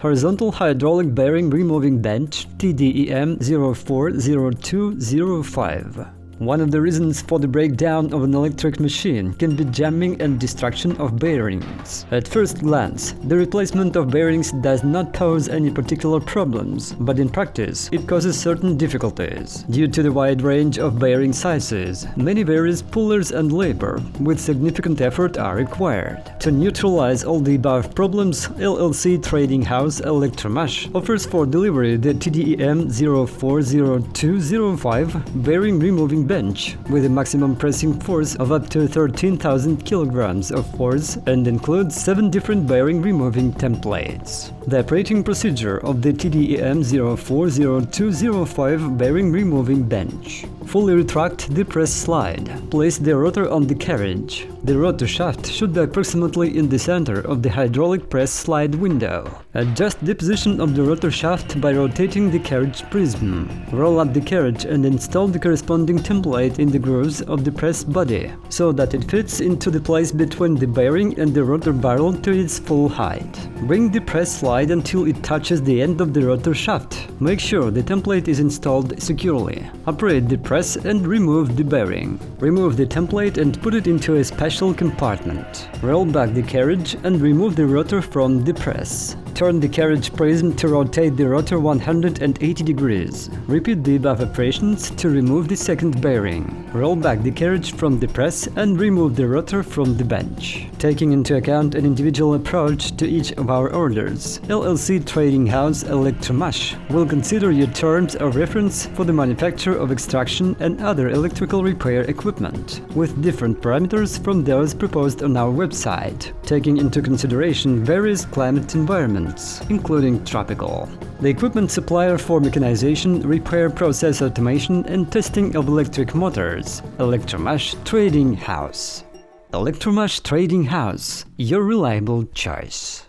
Horizontal hydraulic bearing removing bench TDEM.04.02.05. One of the reasons for the breakdown of an electric machine can be jamming and destruction of bearings. At first glance, the replacement of bearings does not pose any particular problems, but in practice, it causes certain difficulties. Due to the wide range of bearing sizes, many various pullers and labor with significant effort are required. To neutralize all the above problems, LLC Trading House ELECTROMASH offers for delivery the TDEM.04.02.05 bearing removing bench with a maximum pressing force of up to 13,000 kilograms of force and includes 7 different bearing removing templates. The operating procedure of the TDEM.04.02.05 bearing removing bench. Fully retract the press slide. Place the rotor on the carriage. The rotor shaft should be approximately in the center of the hydraulic press slide window. Adjust the position of the rotor shaft by rotating the carriage prism. Roll up the carriage and install the corresponding template in the grooves of the press body, so that it fits into the place between the bearing and the rotor barrel to its full height. Bring the press slide until it touches the end of the rotor shaft. Make sure the template is installed securely. Operate the press and remove the bearing. Remove the template and put it into a special compartment. Roll back the carriage and remove the rotor from the press. Turn the carriage prism to rotate the rotor 180 degrees. Repeat the above operations to remove the second bearing. Roll back the carriage from the press and remove the rotor from the bench. Taking into account an individual approach to each of our orders, LLC Trading House ELECTROMASH will consider your terms of reference for the manufacture of extraction and other electrical repair equipment, with different parameters from those proposed on our website, taking into consideration various climate environments, including tropical. The equipment supplier for mechanization, repair, process automation, and testing of electric motors, ELECTROMASH Trading House. ELECTROMASH Trading House, your reliable choice.